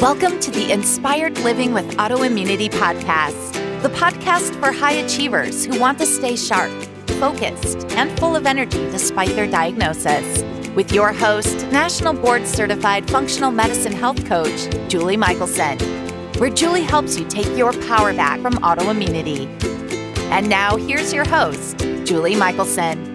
Welcome to the Inspired Living with Autoimmunity podcast, the podcast for high achievers who want to stay sharp, focused, and full of energy despite their diagnosis. With your host, National Board Certified Functional Medicine Health Coach, Julie Michelson, where Julie helps you take your power back from autoimmunity. And now here's your host, Julie Michelson.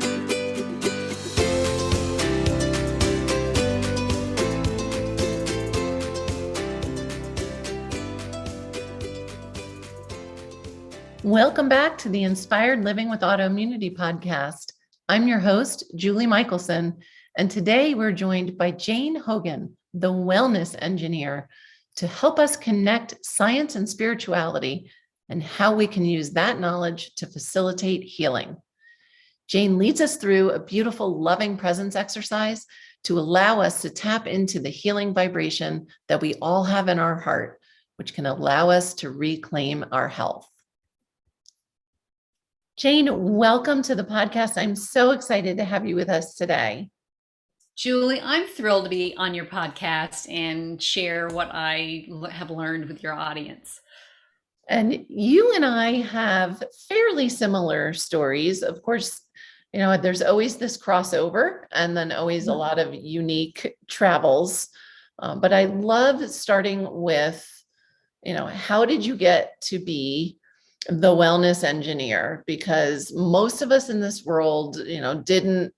Welcome back to the Inspired Living with Autoimmunity podcast. I'm your host, Julie Michelson, and today we're joined by Jane Hogan, the wellness engineer, to help us connect science and spirituality and how we can use that knowledge to facilitate healing. Jane leads us through a beautiful loving presence exercise to allow us to tap into the healing vibration that we all have in our heart, which can allow us to reclaim our health. Jane, welcome to the podcast. I'm so excited to have you with us today. Julie, I'm thrilled to be on your podcast and share what I have learned with your audience. And you and I have fairly similar stories. Of course, you know, there's always this crossover and then always a lot of unique travels. But I love starting with, how did you get to be the wellness engineer? Because most of us in this world, didn't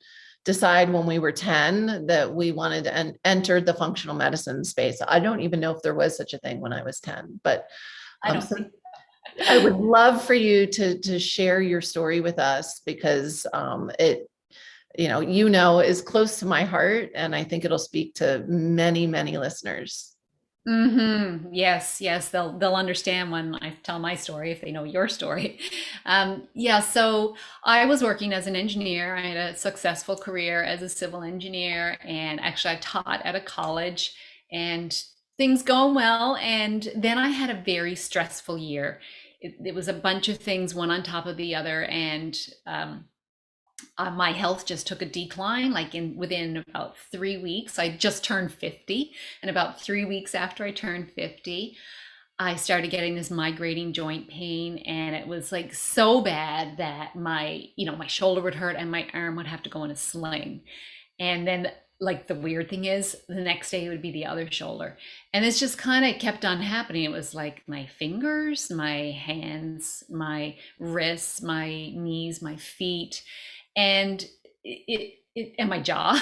decide when we were 10 that we wanted to enter the functional medicine space. I don't even know if there was such a thing when I was 10, but I don't think I would love for you to share your story with us because it is close to my heart, and I think it'll speak to many, many listeners. Mm-hmm. Yes, they'll understand when I tell my story if they know your story. So I was working as an engineer. I had a successful career as a civil engineer, and actually I taught at a college and things going well. And then I had a very stressful year. It was a bunch of things, one on top of the other, and my health just took a decline. Within about 3 weeks, I just turned 50, and about 3 weeks after I turned 50, I started getting this migrating joint pain, and it was like so bad that my shoulder would hurt and my arm would have to go in a sling. And then the weird thing is the next day it would be the other shoulder. And this just kind of kept on happening. It was like my fingers, my hands, my wrists, my knees, my feet, and and my jaw.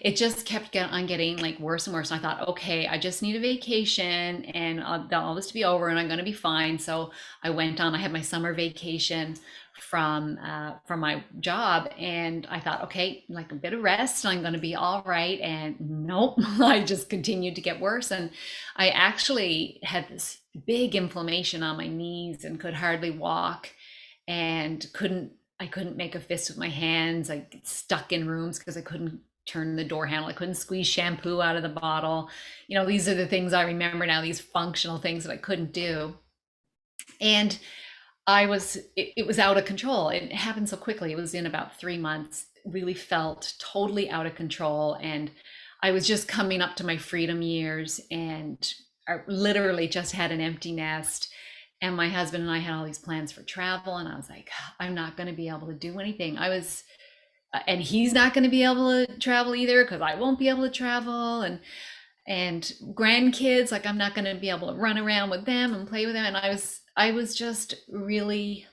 It just kept on getting worse and worse. And I thought, okay, I just need a vacation and all this to be over and I'm going to be fine. So I went on, I had my summer vacation from my job, and I thought, okay, a bit of rest, I'm going to be all right. And nope, I just continued to get worse. And I actually had this big inflammation on my knees and could hardly walk, and I couldn't make a fist with my hands. I get stuck in rooms because I couldn't turn the door handle. I couldn't squeeze shampoo out of the bottle. These are the things I remember now, these functional things that I couldn't do. And it was out of control. It happened so quickly. It was in about 3 months, really felt totally out of control. And I was just coming up to my freedom years, and I literally just had an empty nest. And my husband and I had all these plans for travel, and I was like, I'm not going to be able to do anything. And he's not going to be able to travel either because I won't be able to travel. And grandkids, I'm not going to be able to run around with them and play with them. And I was just really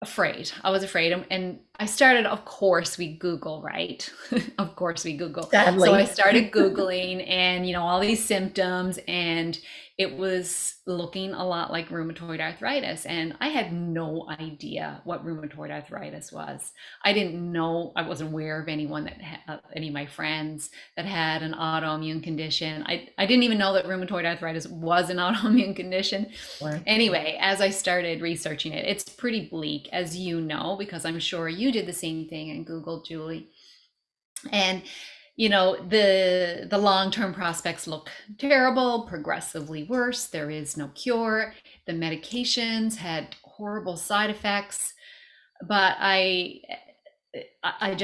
afraid. I was afraid. And I started, of course, we Google, right? Of course we Google. Sadly. So I started Googling and, all these symptoms, and it was looking a lot like rheumatoid arthritis. And I had no idea what rheumatoid arthritis was. I didn't know, I wasn't aware of anyone that had, any of my friends that had an autoimmune condition. I didn't even know that rheumatoid arthritis was an autoimmune condition. Wow. Anyway, as I started researching it, it's pretty bleak, as you know, because I'm sure you did the same thing and Googled, Julie. And the long-term prospects look terrible, progressively worse. There is no cure. The medications had horrible side effects. But I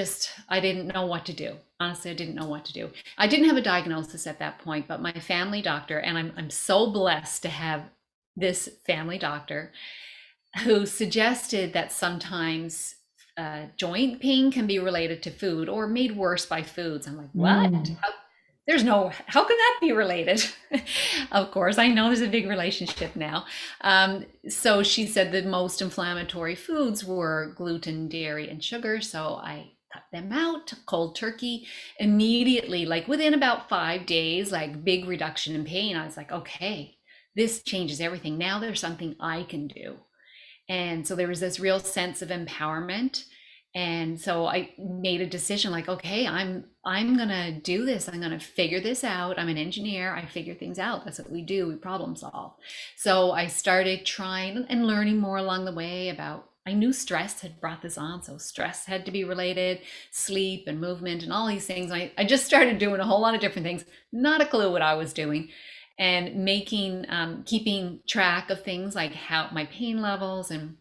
didn't know what to do. Honestly, I didn't know what to do. I didn't have a diagnosis at that point, but my family doctor, and I'm so blessed to have this family doctor who suggested that sometimes joint pain can be related to food or made worse by foods. I'm like, what? Mm. How can that be related? Of course, I know there's a big relationship now. So she said the most inflammatory foods were gluten, dairy, and sugar. So I cut them out cold turkey immediately, like within about 5 days, like big reduction in pain. I was like, okay, this changes everything. Now there's something I can do. And so there was this real sense of empowerment. And so I made a decision like, okay, I'm gonna do this. I'm gonna figure this out. I'm an engineer. I figure things out. That's what we do. We problem solve. So I started trying and learning more along the way about, I knew stress had brought this on. So stress had to be related, sleep and movement and all these things. I just started doing a whole lot of different things, not a clue what I was doing, and keeping track of things like how my pain levels and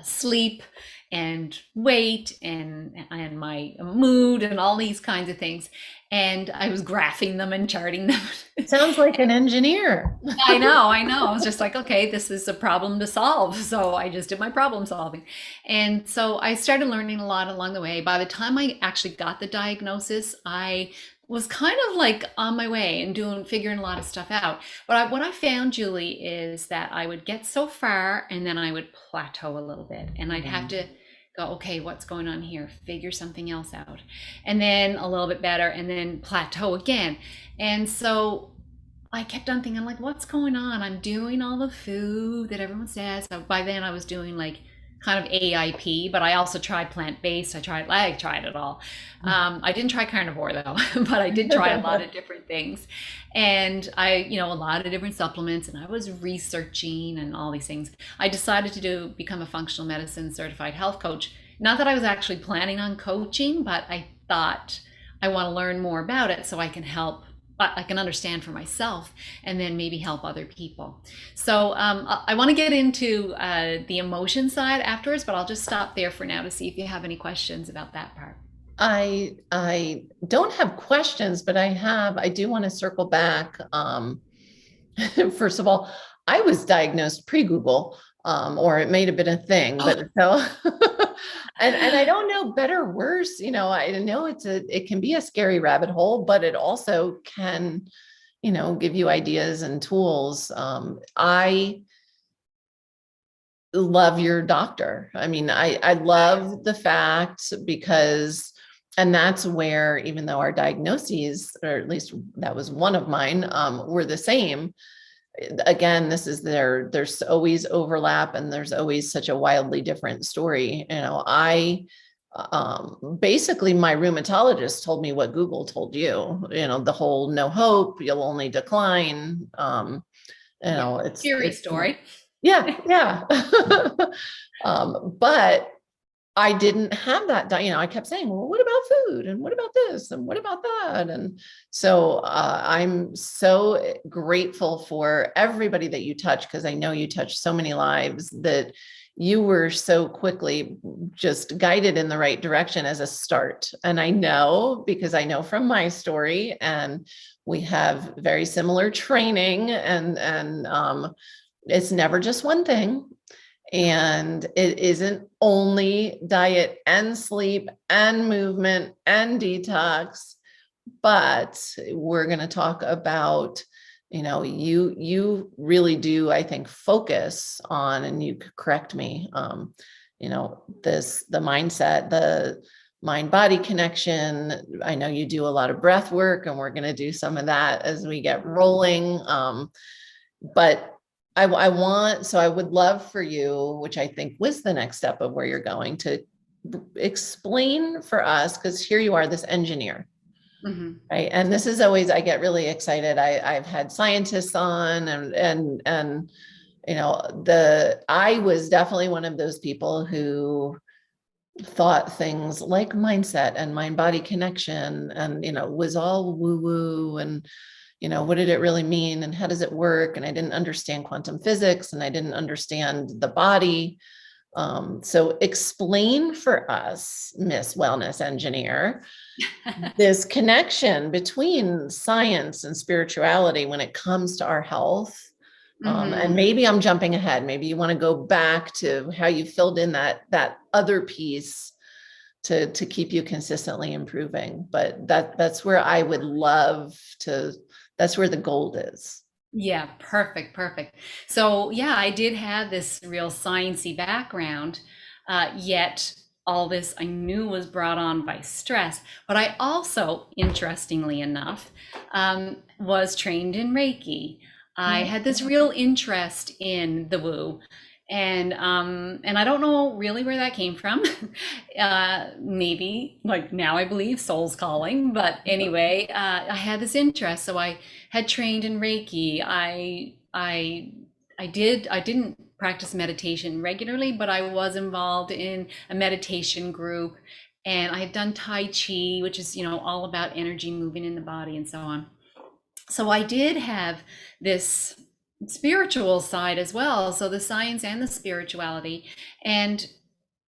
sleep and weight and my mood and all these kinds of things. And I was graphing them and charting them. Sounds like an engineer. I know. I was just like, okay, this is a problem to solve. So I just did my problem solving. And so I started learning a lot along the way. By the time I actually got the diagnosis, I was kind of like on my way and figuring a lot of stuff out. But what I found, Julie, is that I would get so far and then I would plateau a little bit and I'd have to go, okay, what's going on here? Figure something else out. And then a little bit better and then plateau again. And so I kept on thinking like, what's going on? I'm doing all the food that everyone says. So by then I was doing like kind of AIP, but I also tried plant-based. I tried it all. I didn't try carnivore though, but I did try a lot of different things. And a lot of different supplements, and I was researching and all these things. I decided to become a functional medicine certified health coach. Not that I was actually planning on coaching, but I thought I want to learn more about it so I can understand for myself and then maybe help other people. So I want to get into the emotion side afterwards, but I'll just stop there for now to see if you have any questions about that part. I don't have questions, but I do want to circle back. First of all, I was diagnosed pre-Google, or it may have been a thing, but so, and I don't know, better or worse, I know it can be a scary rabbit hole, but it also can, give you ideas and tools. I love your doctor. I mean, I love the fact because, and that's where, even though our diagnoses, or at least that was one of mine, were the same. Again, there's always overlap and there's always such a wildly different story. I basically my rheumatologist told me what Google told you, the whole no hope, you'll only decline. It's scary story. Yeah. But I didn't have that, I kept saying, well, what about food? And what about this? And what about that? And so I'm so grateful for everybody that you touch, because I know you touch so many lives, that you were so quickly just guided in the right direction as a start. And I know, because I know from my story, and we have very similar training, and it's never just one thing. And it isn't only diet and sleep and movement and detox, but we're going to talk about, you really do, I think, focus on, and you could correct me, the mindset, the mind-body connection. I know you do a lot of breath work, and we're going to do some of that as we get rolling. But I would love for you, which I think was the next step of where you're going, to explain for us, because here you are, this engineer, right? And this is always, I get really excited. I've had scientists on, and I was definitely one of those people who thought things like mindset and mind-body connection, and, was all woo-woo, and what did it really mean? And how does it work? And I didn't understand quantum physics, and I didn't understand the body. So explain for us, Miss Wellness Engineer, this connection between science and spirituality when it comes to our health. And maybe I'm jumping ahead. Maybe you want to go back to how you filled in that other piece to keep you consistently improving. But that's where I would love to, that's where the gold is. Yeah, perfect. So yeah, I did have this real sciencey background, yet all this I knew was brought on by stress. But I also, interestingly enough, was trained in Reiki. I had this real interest in the woo, and I don't know really where that came from. Maybe like now I believe soul's calling, but anyway, I had this interest, so I had trained in Reiki. I didn't practice meditation regularly, but I was involved in a meditation group, and I had done Tai Chi, which is, all about energy moving in the body and so on. So I did have this spiritual side as well, so the science and the spirituality. And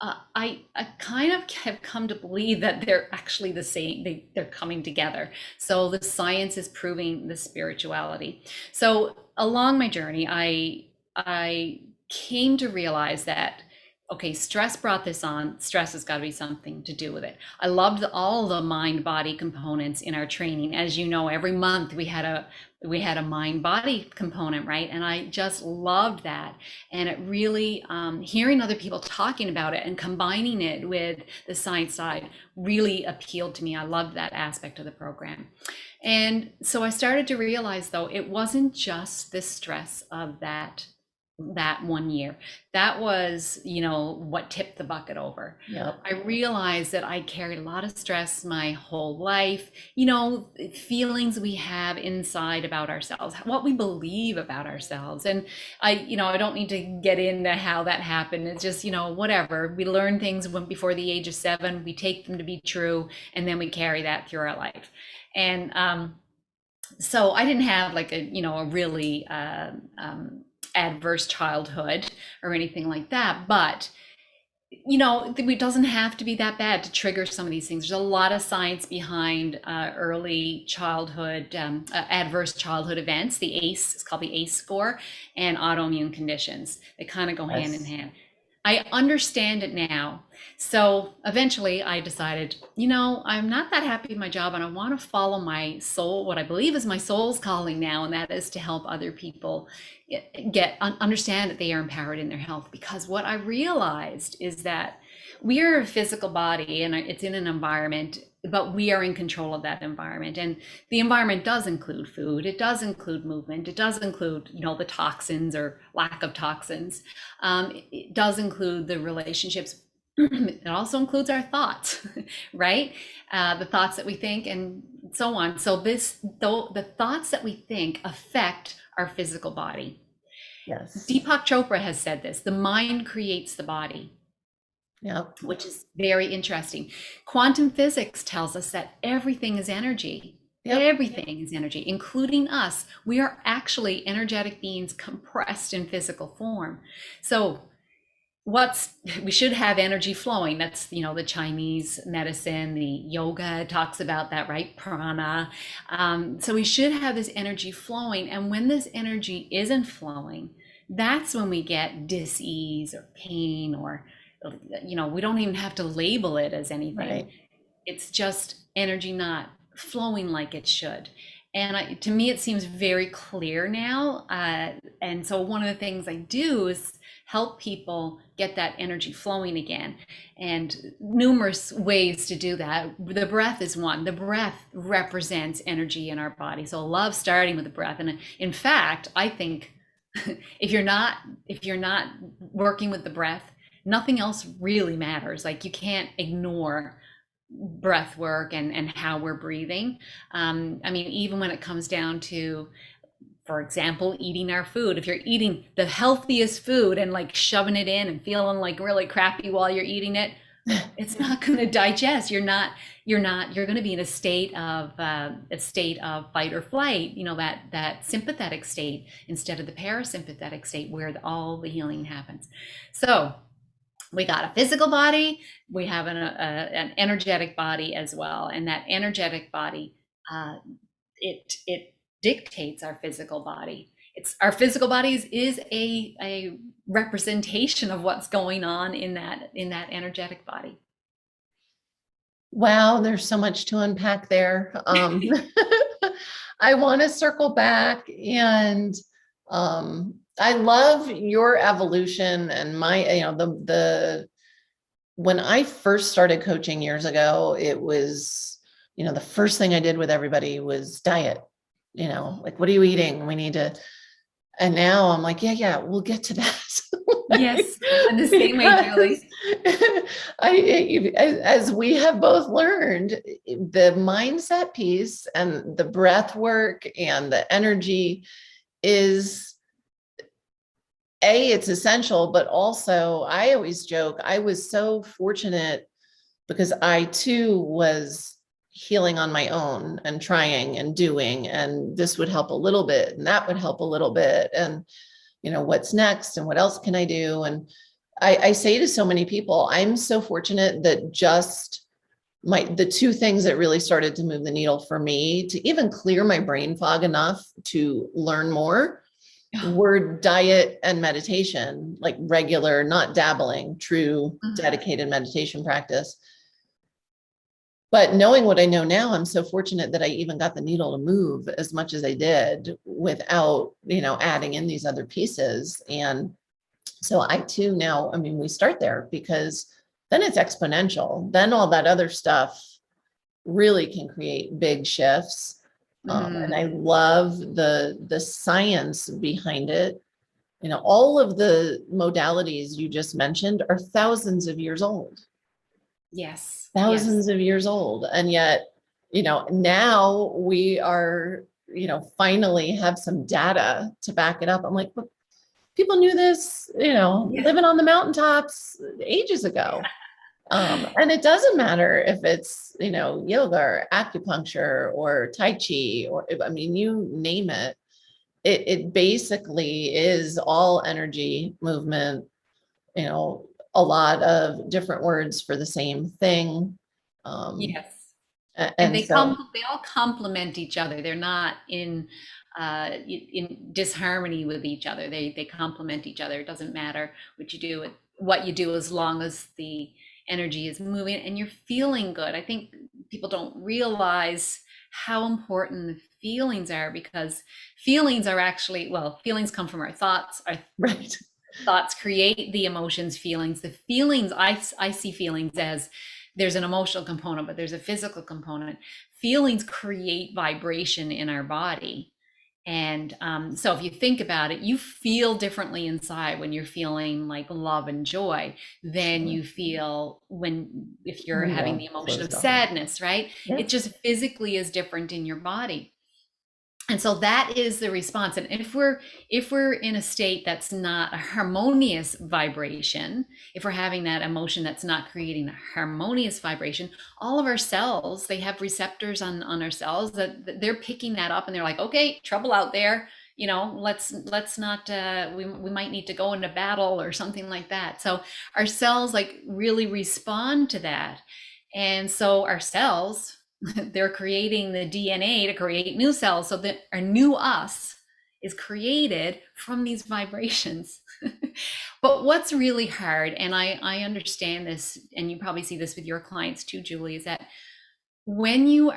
I kind of have come to believe that they're actually the same. They're coming together. So the science is proving the spirituality. So along my journey, I came to realize that, okay, stress brought this on. Stress has got to be something to do with it. I loved all the mind body components in our training. As you know, every month we had a mind body component, right? And I just loved that. And it really, hearing other people talking about it and combining it with the science side really appealed to me. I loved that aspect of the program. And so I started to realize, though, it wasn't just the stress of that 1 year. That was, what tipped the bucket over. Yep. I realized that I carried a lot of stress my whole life, feelings we have inside about ourselves, what we believe about ourselves. And I don't need to get into how that happened. It's just, whatever. We learn things before the age of 7, we take them to be true, and then we carry that through our life. And so I didn't have like a really adverse childhood or anything like that, but it doesn't have to be that bad to trigger some of these things. There's a lot of science behind early childhood adverse childhood events. The ACE, it's called the ACE score, and autoimmune conditions. They kind of go hand in hand. I understand it now. So eventually I decided, I'm not that happy in my job, and I want to follow my soul, what I believe is my soul's calling now, and that is to help other people understand that they are empowered in their health. Because what I realized is that we are a physical body, and it's in an environment, but we are in control of that environment. And the environment does include food. It does include movement. It does include, the toxins or lack of toxins. It does include the relationships. It also includes our thoughts, right? The thoughts that we think and so on. So the thoughts that we think affect our physical body. Yes. Deepak Chopra has said this: the mind creates the body. Yep. Which is very interesting. Quantum physics tells us that everything is energy. Yep. Everything is energy, including us. We are actually energetic beings compressed in physical form. So we should have energy flowing. That's, the Chinese medicine, the yoga talks about that, right? Prana. So we should have this energy flowing. And when this energy isn't flowing, that's when we get dis-ease or pain, or we don't even have to label it as anything. Right. It's just energy not flowing like it should. And to me, it seems very clear now. And so one of the things I do is help people get that energy flowing again. And numerous ways to do that. The breath is one. The breath represents energy in our body. So I love starting with the breath. And in fact, I think if you're not working with the breath, nothing else really matters. Like, you can't ignore breath work and how we're breathing. Even when it comes down to, for example, eating our food, if you're eating the healthiest food and like shoving it in and feeling like really crappy while you're eating it, it's not going to digest. You're going to be in a state of fight or flight, that sympathetic state instead of the parasympathetic state where all the healing happens. So we got a physical body, we have an energetic body as well. And that energetic body, it dictates our physical body. It's our physical bodies is a representation of what's going on in that energetic body. Wow, there's so much to unpack there. I want to circle back and I love your evolution and my, when I first started coaching years ago, it was, the first thing I did with everybody was diet, like, what are you eating? We need to, and now I'm like, yeah, we'll get to that. Yes, in the same way, Julie. As we have both learned, the mindset piece and the breath work and the energy is it's essential, but also I always joke, I was so fortunate because I too was healing on my own and trying and doing, and this would help a little bit and that would help a little bit. And what's next and what else can I do? And I say to so many people, I'm so fortunate that just the two things that really started to move the needle for me to even clear my brain fog enough to learn more were diet and meditation, like regular, not dabbling, true dedicated meditation practice. But knowing what I know now, I'm so fortunate that I even got the needle to move as much as I did without, adding in these other pieces. And so I too now, we start there because then it's exponential. Then all that other stuff really can create big shifts. And I love the science behind it. All of the modalities you just mentioned are thousands of years old. Yes. Thousands of years old. And yet, now we are, finally have some data to back it up. I'm like, but people knew this, living on the mountaintops ages ago. And it doesn't matter if it's, yoga or acupuncture or Tai Chi, or you name it. It basically is all energy movement, a lot of different words for the same thing. Yes. And they so, they all complement each other. They're not in disharmony with each other. They complement each other. It doesn't matter what you do as long as the energy is moving and you're feeling good. I think people don't realize how important the feelings are, because feelings are actually, feelings come from our thoughts. Our right. Thoughts create the emotions, feelings. The feelings, I see feelings as there's an emotional component, but there's a physical component. Feelings create vibration in our body. And so if you think about it, you feel differently inside when you're feeling like love and joy than you feel if you're having the emotion of sadness, right? Yeah. It just physically is different in your body. And so that is the response. And if we're in a state that's not a harmonious vibration, if we're having that emotion that's not creating a harmonious vibration, all of our cells, they have receptors on our cells that they're picking that up, and they're like, okay, trouble out there, let's not, we might need to go into battle or something like that. So our cells really respond to that. And so our cells, they're creating the DNA to create new cells, so that our new us is created from these vibrations. But what's really hard, and I understand this, and you probably see this with your clients too, Julie, is that when you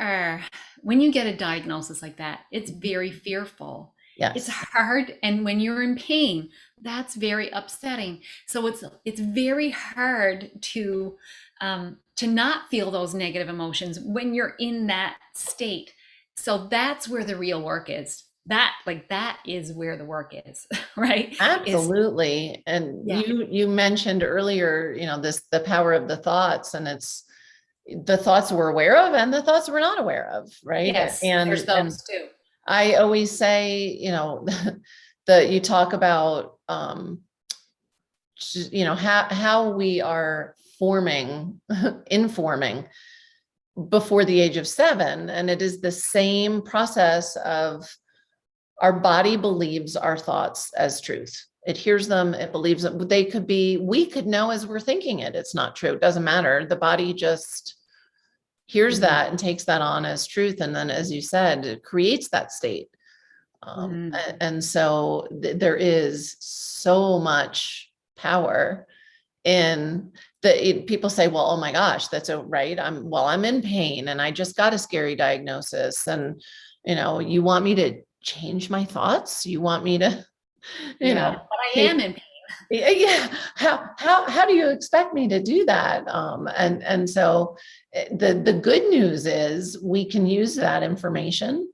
get a diagnosis like that, it's very fearful. Yes. It's hard. And when you're in pain, that's very upsetting. So it's very hard to not feel those negative emotions when you're in that state. So that's where the real work is. That is where the work is, right? Absolutely. And you mentioned earlier, the power of the thoughts, and it's the thoughts we're aware of and the thoughts we're not aware of, right? Yes, and there's those too. I always say, that you talk about, how we are informing before the age of 7. And it is the same process of our body believes our thoughts as truth. It hears them, it believes them. They could be, we could know as we're thinking it, it's not true. It doesn't matter. The body just hears that and takes that on as truth. And then, as you said, it creates that state. And so there is so much power in people say, well, oh my gosh, that's right. I'm in pain and I just got a scary diagnosis. And, you want me to change my thoughts? You want me to, but I am in pain. Yeah. How do you expect me to do that? And so the good news is we can use that information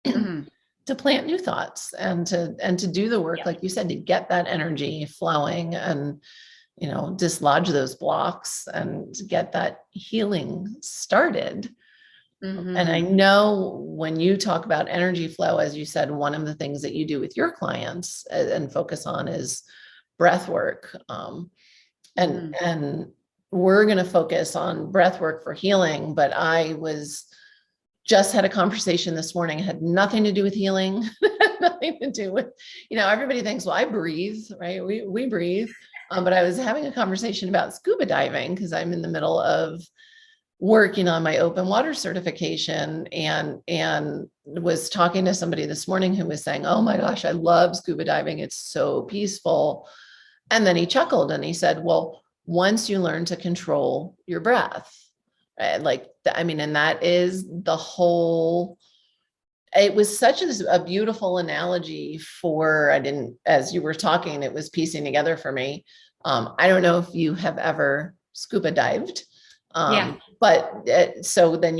to plant new thoughts and to do the work, like you said, to get that energy flowing and, dislodge those blocks and get that healing started. And I know when you talk about energy flow, as you said, one of the things that you do with your clients and focus on is breath work. And we're going to focus on breath work for healing. But I just had a conversation this morning. It had nothing to do with healing, nothing to do with, everybody thinks, well, I breathe, right? We breathe. But I was having a conversation about scuba diving because I'm in the middle of working on my open water certification and was talking to somebody this morning who was saying, oh my gosh, I love scuba diving. It's so peaceful. And then he chuckled and he said, well, once you learn to control your breath, right? And that is the whole, it was such a beautiful analogy as you were talking, it was piecing together for me. I don't know if you have ever scuba dived. But so then,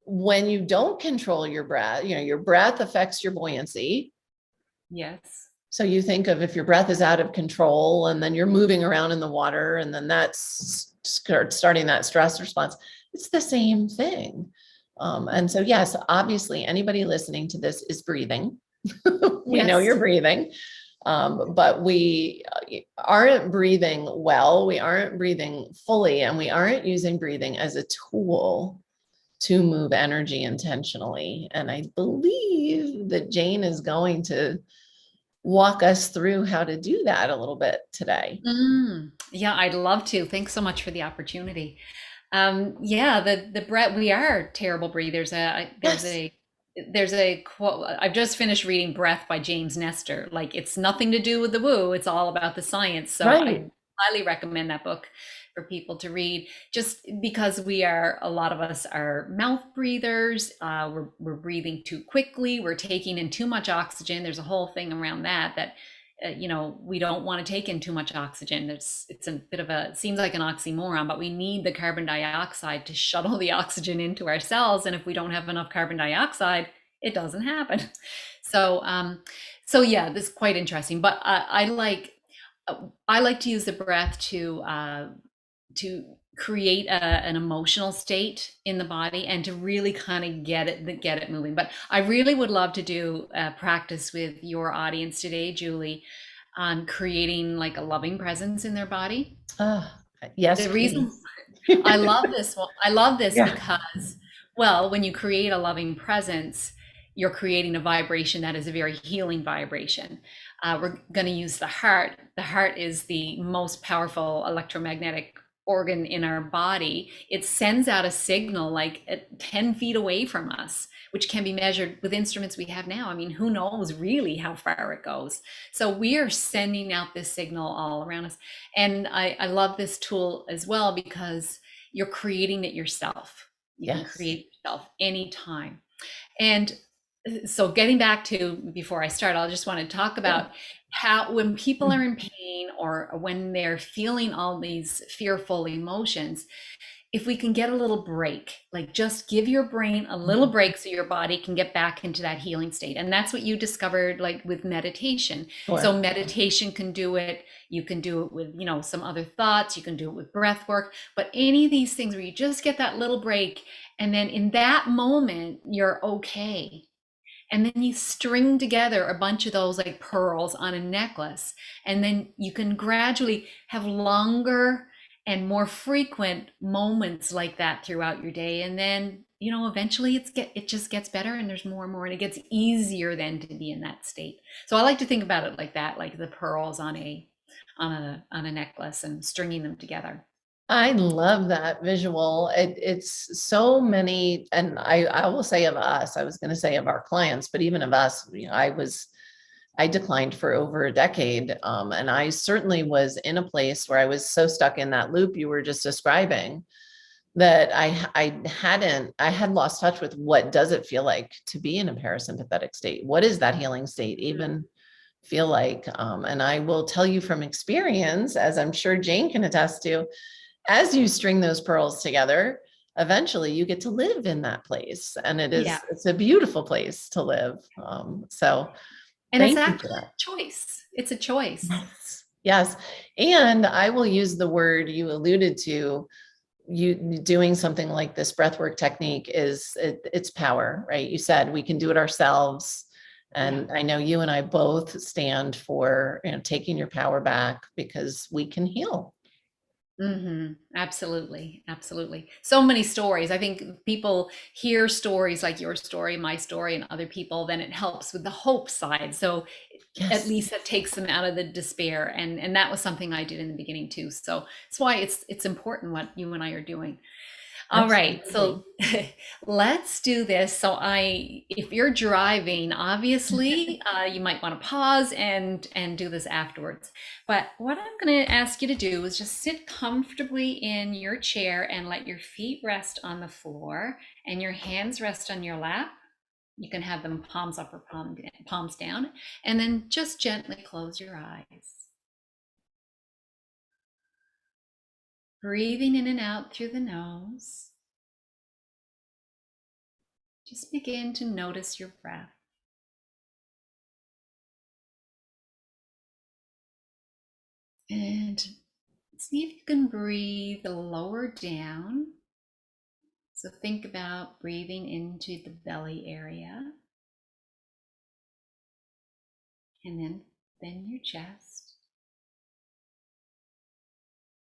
when you don't control your breath, your breath affects your buoyancy. Yes. So you think of if your breath is out of control and then you're moving around in the water and then that's starting that stress response, it's the same thing. And so, yes, obviously anybody listening to this is breathing. We know you're breathing. But we aren't breathing well, we aren't breathing fully, and we aren't using breathing as a tool to move energy intentionally. And I believe that Jane is going to walk us through how to do that a little bit today. Yeah, I'd love to. Thanks so much for the opportunity. The breath, we are terrible breathers. There's a quote. I've just finished reading Breath by James Nestor. Like, it's nothing to do with the woo. It's all about the science. So I highly recommend that book for people to read, just because a lot of us are mouth breathers. We're breathing too quickly. We're taking in too much oxygen. There's a whole thing around that we don't want to take in too much oxygen. It's a bit of it seems like an oxymoron, but we need the carbon dioxide to shuttle the oxygen into our cells. And if we don't have enough carbon dioxide, it doesn't happen. So this is quite interesting. But I like to use the breath to create an emotional state in the body and to really kind of get it moving. But I really would love to do a practice with your audience today, Julie, on creating like a loving presence in their body. Yes. The reason I love this because, well, when you create a loving presence, you're creating a vibration that is a very healing vibration. We're going to use the heart. The heart is the most powerful electromagnetic organ in our body. It sends out a signal like at 10 feet away from us, which can be measured with instruments we have now. I mean, who knows really how far it goes? So we are sending out this signal all around us. And I love this tool as well because you're creating it yourself. You can create yourself anytime. And so getting back to before I start, I just want to talk about how when people are in pain or when they're feeling all these fearful emotions, if we can get a little break, like just give your brain a little break so your body can get back into that healing state. And that's what you discovered, like with meditation. So meditation can do it. You can do it with, some other thoughts. You can do it with breath work, but any of these things where you just get that little break. And then in that moment, you're okay. And then you string together a bunch of those like pearls on a necklace. And then you can gradually have longer and more frequent moments like that throughout your day. And then, eventually it just gets better, and there's more and more, and it gets easier then to be in that state. So I like to think about it like that, like the pearls on a necklace and stringing them together. I love that visual. It's so many, and I will say of us, I was going to say of our clients, but even of us, I declined for over a decade. And I certainly was in a place where I was so stuck in that loop you were just describing that I had lost touch with what does it feel like to be in a parasympathetic state? What is that healing state even feel like? And I will tell you from experience, as I'm sure Jane can attest to, as you string those pearls together, eventually you get to live in that place. And Yeah. it's a beautiful place to live. So And it's thank you for actually that. a choice. It's a choice. Yes. Yes. And I will use the word you alluded to, you doing something like this breathwork technique it's power, right? You said we can do it ourselves. And I know you and I both stand for, taking your power back because we can heal. Absolutely. Absolutely. So many stories. I think people hear stories like your story, my story, and other people, then it helps with the hope side. So at Yes. least that takes them out of the despair. And that was something I did in the beginning too. So that's why it's important what you and I are doing. All right, Absolutely. so let's do this. So if you're driving, obviously, you might want to pause and do this afterwards. But what I'm going to ask you to do is just sit comfortably in your chair and let your feet rest on the floor and your hands rest on your lap. You can have them palms up or palms down, and then just gently close your eyes. Breathing in and out through the nose. Just begin to notice your breath. And see if you can breathe lower down. So think about breathing into the belly area. And then your chest.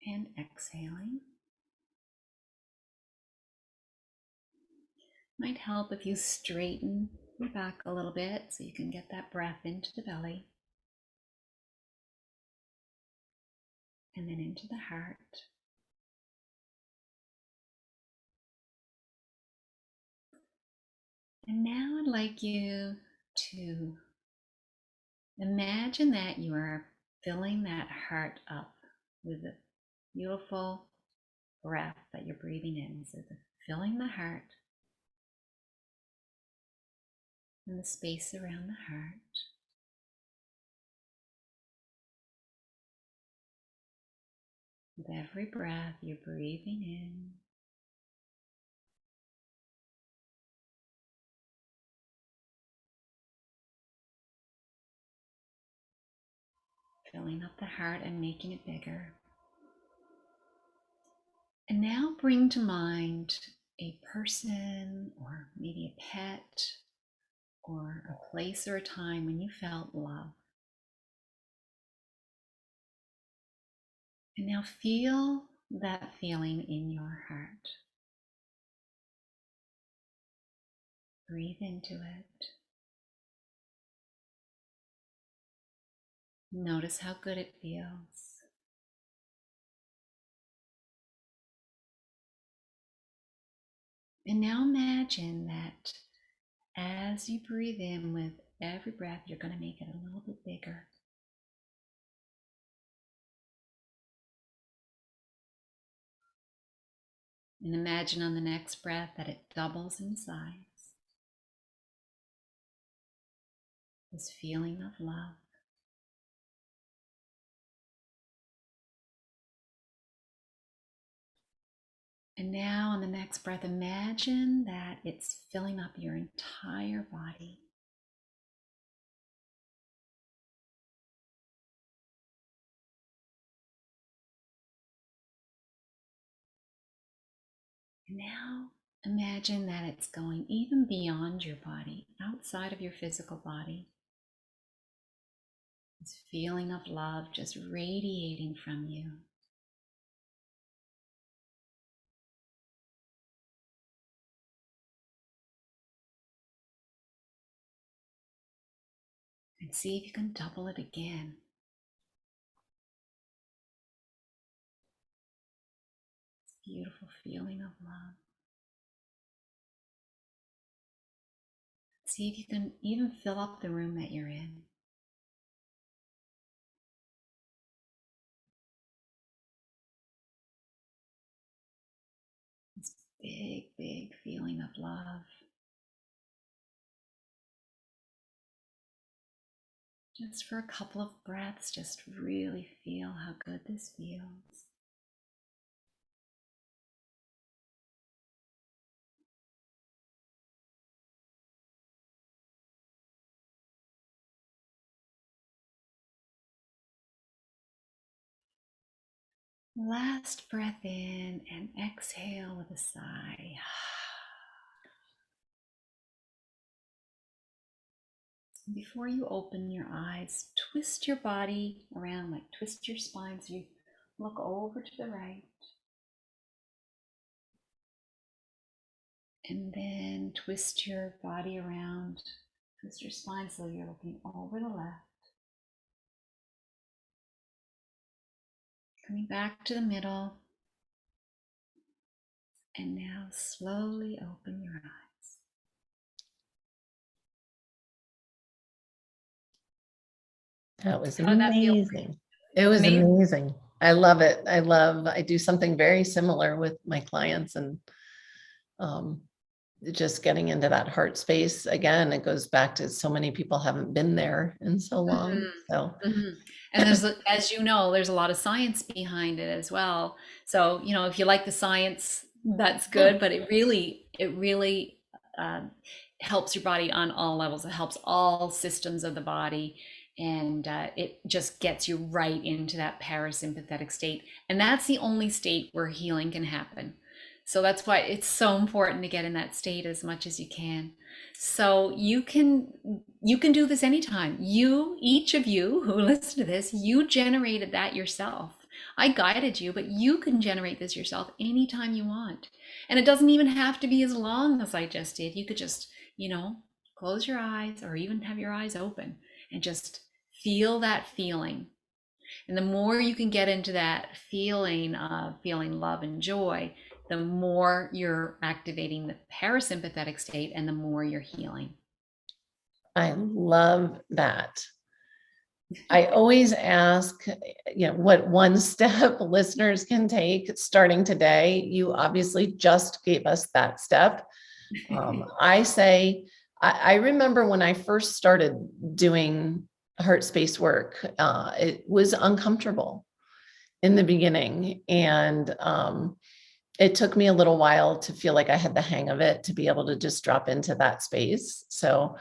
And exhaling. Might help if you straighten your back a little bit so you can get that breath into the belly. And then into the heart. And now I'd like you to imagine that you are filling that heart up with a beautiful breath that you're breathing in. So filling the heart and the space around the heart. With every breath, you're breathing in. Filling up the heart and making it bigger. And now bring to mind a person or maybe a pet or a place or a time when you felt love. And now feel that feeling in your heart. Breathe into it. Notice how good it feels. And now imagine that as you breathe in with every breath, you're going to make it a little bit bigger. And imagine on the next breath that it doubles in size. This feeling of love. And now on the next breath, imagine that it's filling up your entire body. And now imagine that it's going even beyond your body, outside of your physical body. This feeling of love just radiating from you. And see if you can double it again. Beautiful feeling of love. See if you can even fill up the room that you're in. This big, big feeling of love. Just for a couple of breaths, just really feel how good this feels. Last breath in and exhale with a sigh. Before you open your eyes, twist your body around, like twist your spine so you look over to the right. And then twist your body around, twist your spine so you're looking over the left. Coming back to the middle. And now slowly open your eyes. That was How did that feel? amazing. It was amazing. I love it. I do something very similar with my clients, and just getting into that heart space again. It goes back to so many people haven't been there in so long. So, and there's, as you know, there's a lot of science behind it as well. So, you know, if you like the science, that's good, but it really helps your body on all levels. It helps all systems of the body. And it just gets you right into that parasympathetic state. And that's the only state where healing can happen. So that's why it's so important to get in that state as much as you can. So you can do this anytime. Each of you who listen to this, you generated that yourself. I guided you, but you can generate this yourself anytime you want. And it doesn't even have to be as long as I just did. You could just, close your eyes or even have your eyes open and just feel that feeling. And the more you can get into that feeling of feeling love and joy, the more you're activating the parasympathetic state and the more you're healing. I love that. I always ask, what one step listeners can take starting today. You obviously just gave us that step. I say, I remember when I first started doing heart space work, it was uncomfortable in the beginning. And it took me a little while to feel like I had the hang of it, to be able to just drop into that space. So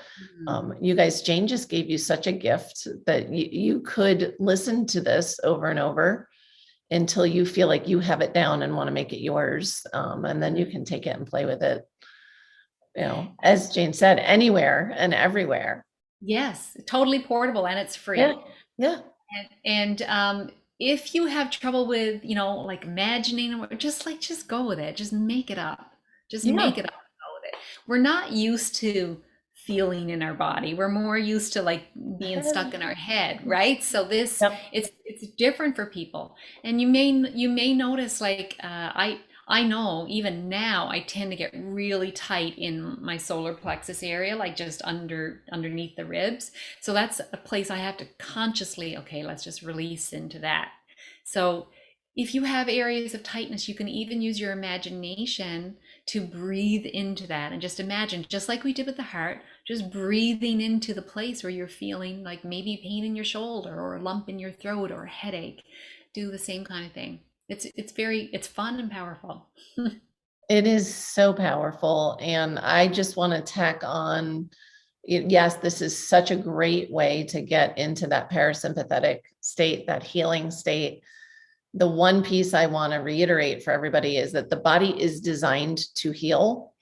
you guys, Jane just gave you such a gift that you could listen to this over and over until you feel like you have it down and want to make it yours. And then you can take it and play with it, as Jane said, anywhere and everywhere. Yes, totally portable, and it's free. Yeah. And if you have trouble with, like imagining, just go with it. Just make it up. Make it up and go with it. We're not used to feeling in our body. We're more used to like being stuck in our head, right? So this, it's different for people. And you may notice, like I know even now I tend to get really tight in my solar plexus area, like just underneath the ribs. So that's a place I have to consciously, okay, let's just release into that. So if you have areas of tightness, you can even use your imagination to breathe into that and just imagine, just like we did with the heart, just breathing into the place where you're feeling like maybe pain in your shoulder or a lump in your throat or a headache. Do the same kind of thing. It's fun and powerful. It is so powerful. And I just want to tack on, yes, this is such a great way to get into that parasympathetic state, that healing state. The one piece I want to reiterate for everybody is that the body is designed to heal.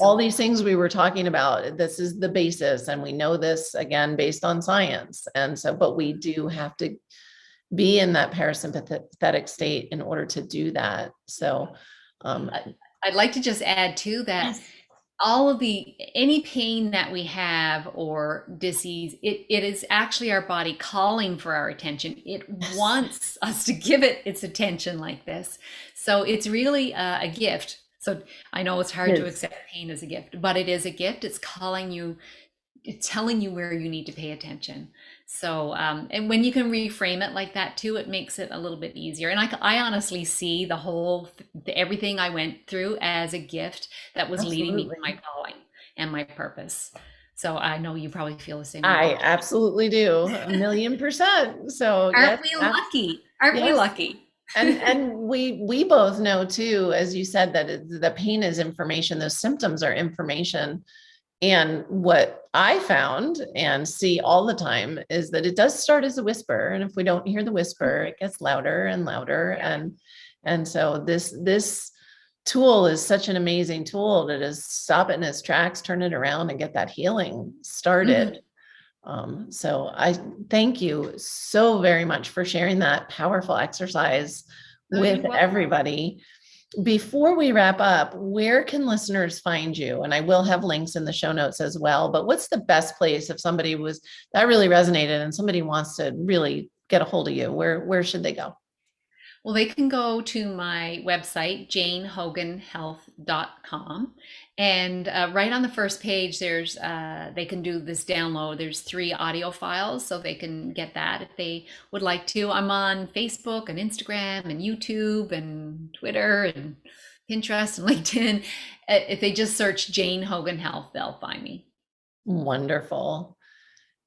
All these things we were talking about, this is the basis. And we know this again, based on science. And so, but we do have to be in that parasympathetic state in order to do that. So I'd like to just add to that. all of any pain that we have or disease, it is actually our body calling for our attention. It wants us to give it its attention like this. So it's really a gift. So I know it's hard to accept pain as a gift, but it is a gift. It's calling you, it's telling you where you need to pay attention. So, and when you can reframe it like that too, it makes it a little bit easier. And I honestly see everything I went through as a gift that was leading me to my calling and my purpose. So I know you probably feel the same way. I absolutely do, 1,000,000%. So aren't we lucky? Aren't we lucky? And we both know too, as you said, that the pain is information. Those symptoms are information. And what I found and see all the time is that it does start as a whisper. And if we don't hear the whisper, it gets louder and louder. And so this tool is such an amazing tool to just stop it in its tracks, turn it around and get that healing started. So I thank you so very much for sharing that powerful exercise with everybody. Before we wrap up, where can listeners find you? And I will have links in the show notes as well, but what's the best place if somebody that really resonated and somebody wants to really get a hold of you? Where should they go? Well, they can go to my website, janehoganhealth.com. And right on the first page, they can do this download. There's 3 audio files, so they can get that if they would like to. I'm on Facebook and Instagram and YouTube and Twitter and Pinterest and LinkedIn. If they just search Jane Hogan Health, they'll find me. Wonderful.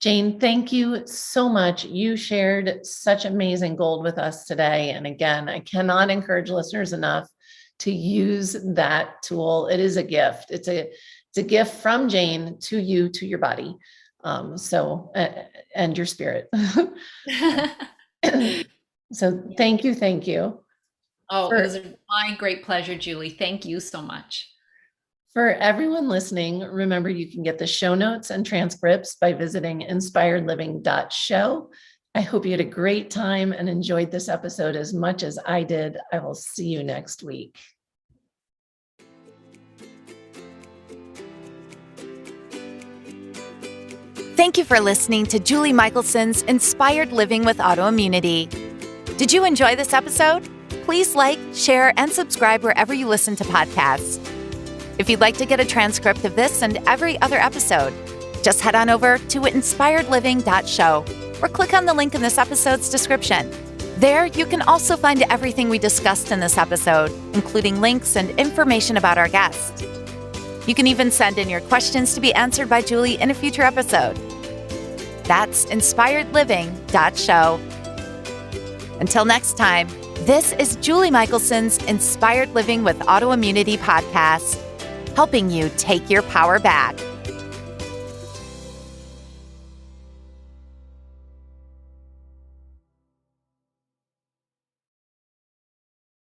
Jane, thank you so much. You shared such amazing gold with us today. And again, I cannot encourage listeners enough to use that tool. It is a gift. It's a gift from Jane to you, to your body. And your spirit. So thank you. Oh, it was my great pleasure, Julie. Thank you so much. For everyone listening, remember you can get the show notes and transcripts by visiting inspiredliving.show. I hope you had a great time and enjoyed this episode as much as I did. I will see you next week. Thank you for listening to Julie Michelson's Inspired Living with Autoimmunity. Did you enjoy this episode? Please like, share, and subscribe wherever you listen to podcasts. If you'd like to get a transcript of this and every other episode, just head on over to inspiredliving.show or click on the link in this episode's description. There, you can also find everything we discussed in this episode, including links and information about our guest. You can even send in your questions to be answered by Julie in a future episode. That's inspiredliving.show. Until next time, this is Julie Michelson's Inspired Living with Autoimmunity podcast, helping you take your power back.